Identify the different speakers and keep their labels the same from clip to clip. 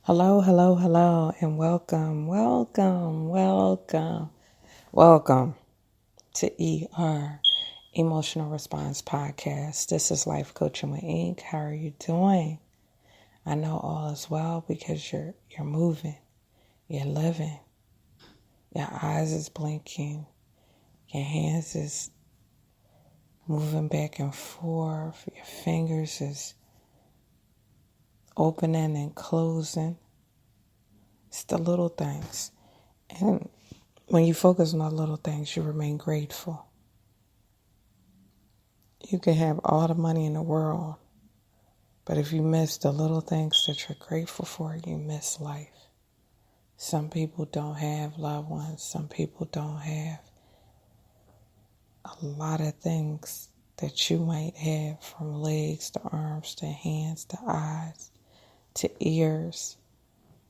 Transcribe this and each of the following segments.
Speaker 1: Hello, hello, hello, and welcome to ER Emotional Response Podcast. This is Life Coaching with Inc. How are you doing? I know all is well because you're moving, you're living, your eyes is blinking, your hands is moving back and forth, your fingers is opening and closing. It's the little things. And when you focus on the little things, you remain grateful. You can have all the money in the world, but if you miss the little things that you're grateful for, you miss life. Some people don't have loved ones. Some people don't have a lot of things that you might have, from legs to arms to hands to eyes to ears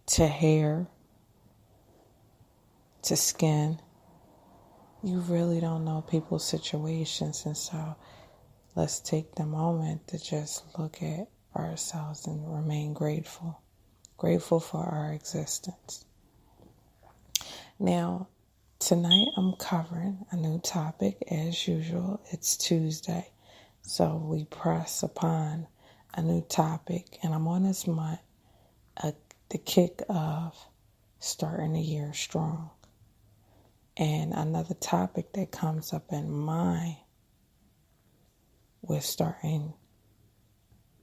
Speaker 1: to hair to skin. You really don't know people's situations, and so let's take the moment to just look at ourselves and remain grateful. Grateful for our existence. Now, tonight I'm covering a new topic as usual. It's Tuesday, so we press upon a new topic, and I'm on this month, the kick of starting the year strong. And another topic that comes up in mind with starting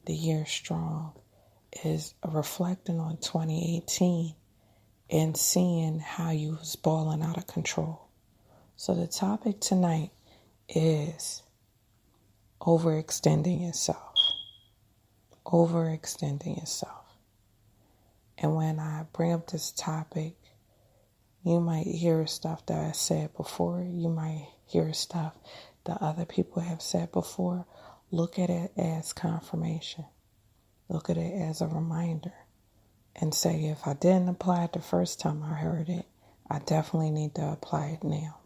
Speaker 1: the year strong is reflecting on 2018 and seeing how you was balling out of control. So the topic tonight is overextending yourself. Overextending yourself. And when I bring up this topic, you might hear stuff that I said before. You might hear stuff that other people have said before. Look at it as confirmation. Look at it as a reminder. And say, if I didn't apply it the first time I heard it, I definitely need to apply it now.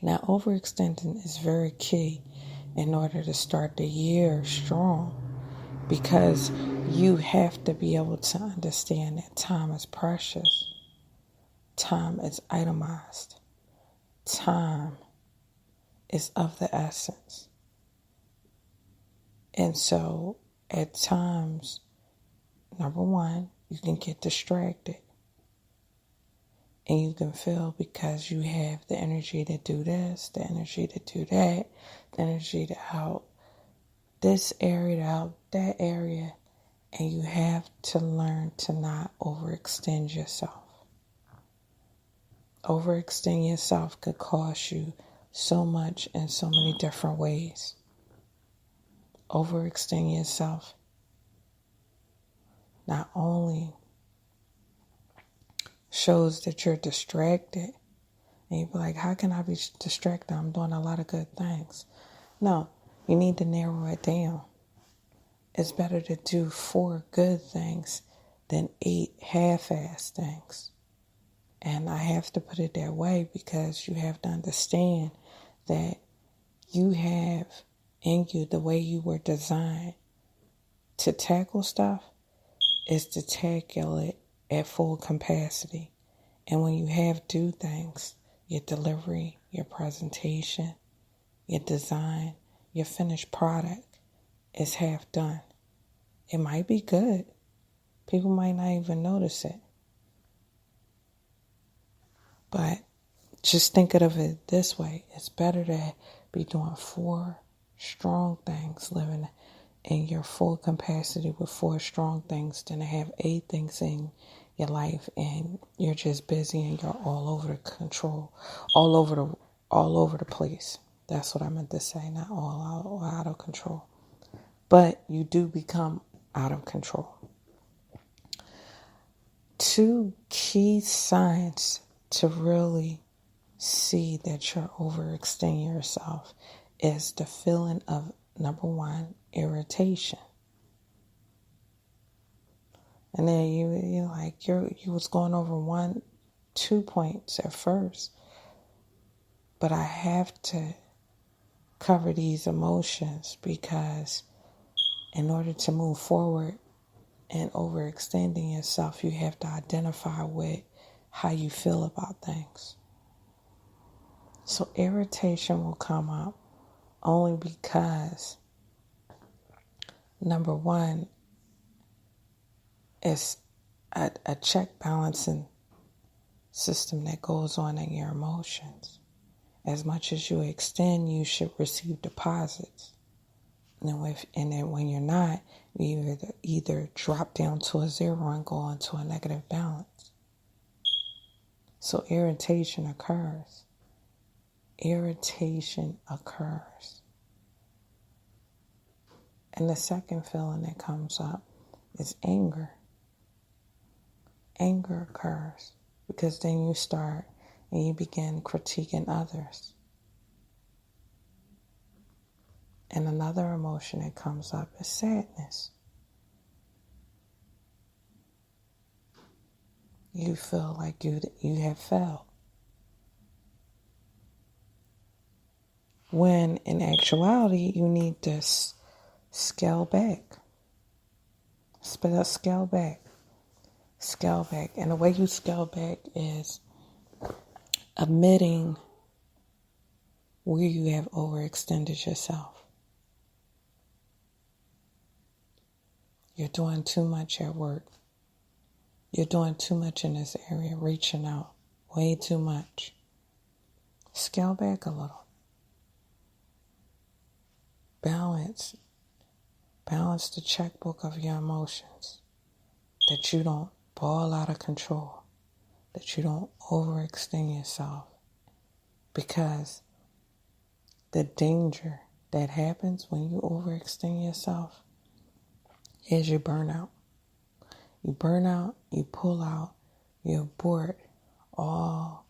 Speaker 1: Now, overextending is very key in order to start the year strong, because you have to be able to understand that time is precious. Time is itemized. Time is of the essence. And so, at times, number one, you can get distracted. And you can feel because you have the energy to do this, the energy to do that, the energy to help this area, to help that area. And you have to learn to not overextend yourself. Overextend yourself could cost you so much in so many different ways. Overextend yourself not only shows that you're distracted, and you be like, how can I be distracted? I'm doing a lot of good things. No, you need to narrow it down. It's better to do 4 good things than 8 half-assed things. And I have to put it that way because you have to understand that you have in you, the way you were designed to tackle stuff is to tackle it at full capacity. And when you have do things, your delivery, your presentation, your design, your finished product is half done. It might be good. People might not even notice it. But just think of it this way. It's better to be doing 4 strong things, living in your full capacity with 4 strong things, than to have 8 things in your life and you're just busy and you're all over the control, all over the place. That's what I meant to say, not all out of control. But you do become out of control. 2 key signs to really see that you're overextending yourself is the feeling of, number 1, irritation. And then you was going over 1, 2 points at first. But I have to cover these emotions because in order to move forward and overextending yourself, you have to identify with how you feel about things. So irritation will come up only because, number one, it's a check balancing system that goes on in your emotions. As much as you extend, you should receive deposits. And then when you're not, you either drop down to a zero and go into a negative balance. So irritation occurs. Irritation occurs. And the second feeling that comes up is anger. Anger occurs because then you start and you begin critiquing others. And another emotion that comes up is sadness. You feel like you have failed. When in actuality, you need to scale back. Scale back. Scale back. And the way you scale back is admitting where you have overextended yourself. You're doing too much at work. You're doing too much in this area, reaching out. Way too much. Scale back a little. Balance the checkbook of your emotions. That you don't ball out of control. That you don't overextend yourself. Because the danger that happens when you overextend yourself is you burn out. You burn out, you pull out, you abort all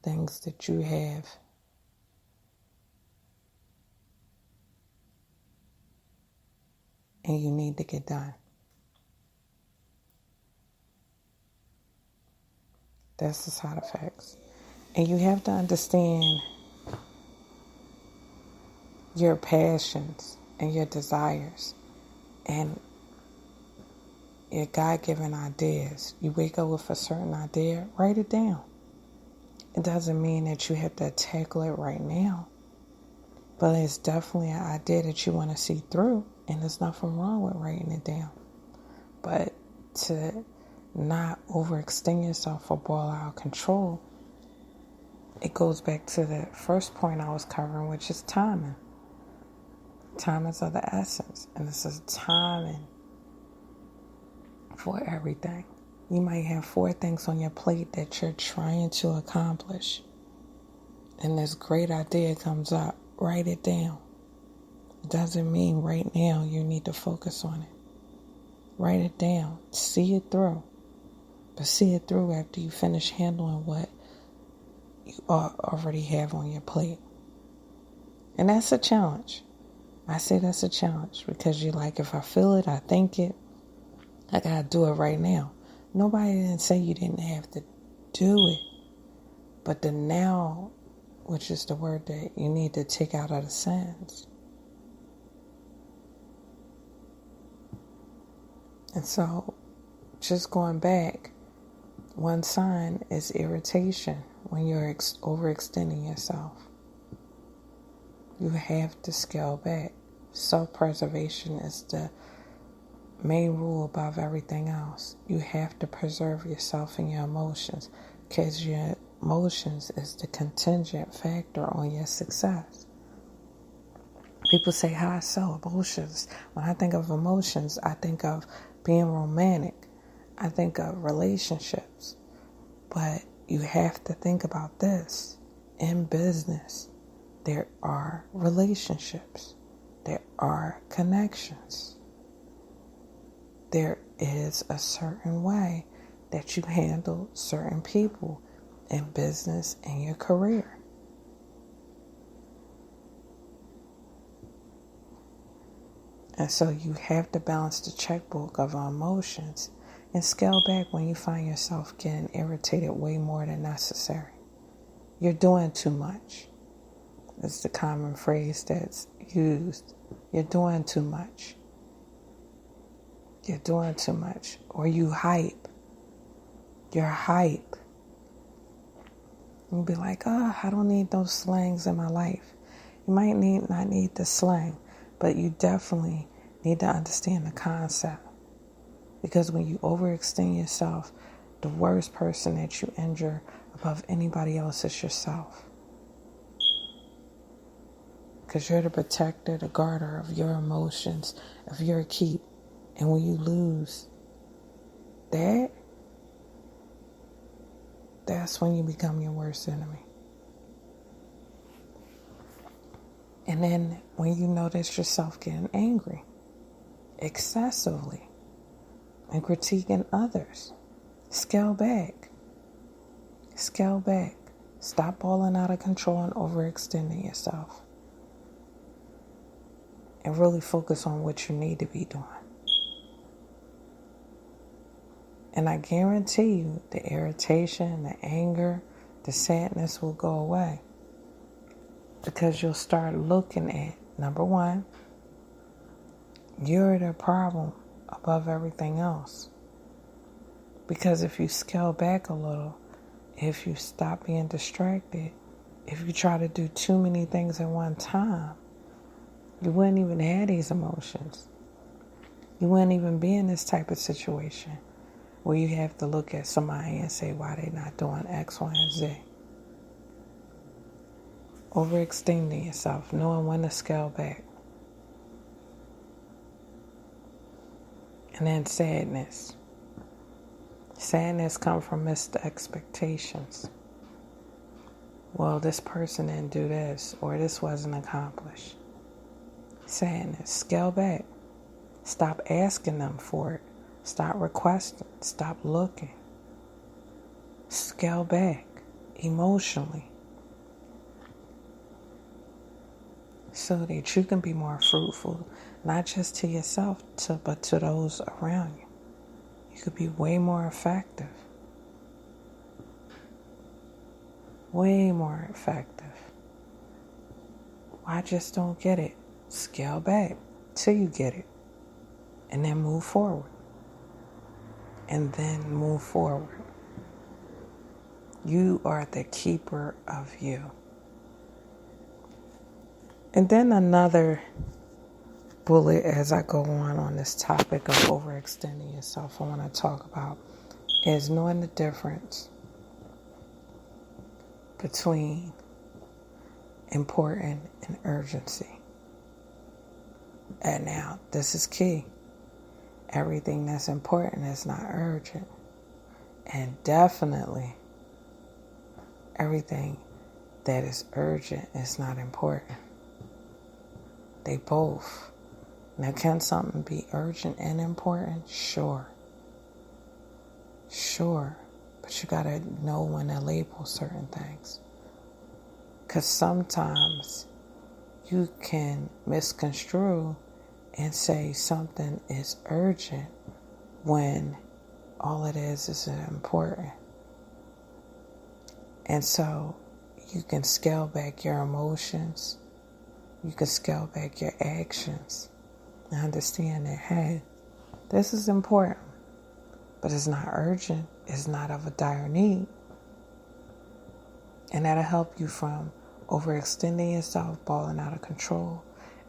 Speaker 1: things that you have and you need to get done. That's the side effects. And you have to understand your passions and your desires and your God-given ideas. You wake up with a certain idea, write it down. It doesn't mean that you have to tackle it right now, but it's definitely an idea that you want to see through, and there's nothing wrong with writing it down. But to not overextend yourself or ball out of control, it goes back to the first point I was covering, which is timing. Time is of the essence, and this is timing for everything. You might have 4 things on your plate that you're trying to accomplish, and this great idea comes up. Write it down. It doesn't mean right now you need to focus on it. Write it down. See it through. But see it through after you finish handling what you already have on your plate. And that's a challenge. I say that's a challenge because you're like, if I feel it, I think it, I gotta do it right now. Nobody didn't say you didn't have to do it. But the now, which is the word that you need to take out of the sentence. And so, just going back, one sign is irritation when you're overextending yourself. You have to scale back. Self-preservation is the main rule above everything else. You have to preserve yourself and your emotions because your emotions is the contingent factor on your success. People say, how so? Emotions. When I think of emotions, I think of being romantic. I think of relationships. But you have to think about this. In business, there are relationships. There are connections. There is a certain way that you handle certain people in business and your career. And so you have to balance the checkbook of emotions and scale back when you find yourself getting irritated way more than necessary. You're doing too much. It's the common phrase that's used. You're doing too much. You're doing too much. Or you hype. You're hype. You'll be like, I don't need those slangs in my life. You might not need the slang, but you definitely need to understand the concept. Because when you overextend yourself, the worst person that you injure above anybody else is yourself. Because you're the protector, the guarder of your emotions, of your keep. And when you lose that, that's when you become your worst enemy. And then when you notice yourself getting angry, excessively, and critiquing others, scale back. Scale back. Stop balling out of control and overextending yourself. And really focus on what you need to be doing. And I guarantee you the irritation, the anger, the sadness will go away. Because you'll start looking at, number one, you're the problem above everything else. Because if you scale back a little, if you stop being distracted, if you try to do too many things at one time, you wouldn't even have these emotions. You wouldn't even be in this type of situation where you have to look at somebody and say why they're not doing X, Y, and Z. Overextending yourself, knowing when to scale back. And then sadness. Sadness comes from missed expectations. Well, this person didn't do this, or this wasn't accomplished. Sadness. Scale back. Stop asking them for it. Stop requesting. Stop looking. Scale back emotionally so that you can be more fruitful, not just to yourself, but to those around you. You could be way more effective. Way more effective. I just don't get it. Scale back till you get it. And then move forward. And then move forward. You are the keeper of you. And then another bullet as I go on this topic of overextending yourself I want to talk about is knowing the difference between important and urgency. And now, this is key. Everything that's important is not urgent. And definitely, everything that is urgent is not important. They both. Now, can something be urgent and important? Sure. Sure. But you got to know when to label certain things. Because sometimes you can misconstrue and say something is urgent when all it is important. And so you can scale back your emotions. You can scale back your actions. And understand that, hey, this is important, but it's not urgent. It's not of a dire need. And that'll help you from overextending yourself, balling out of control.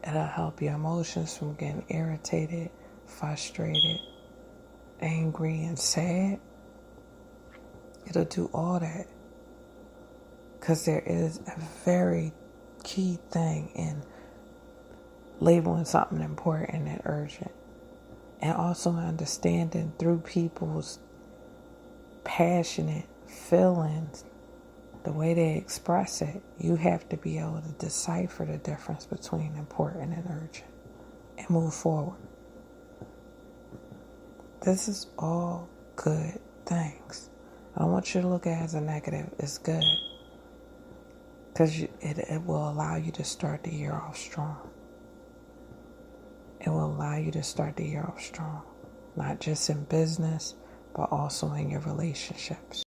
Speaker 1: It'll help your emotions from getting irritated, frustrated, angry, and sad. It'll do all that. Because there is a very key thing in labeling something important and urgent. And also understanding through people's passionate feelings, the way they express it, you have to be able to decipher the difference between important and urgent and move forward. This is all good things. I don't want you to look at it as a negative. It's good. Because it will allow you to start the year off strong. It will allow you to start the year off strong. Not just in business, but also in your relationships.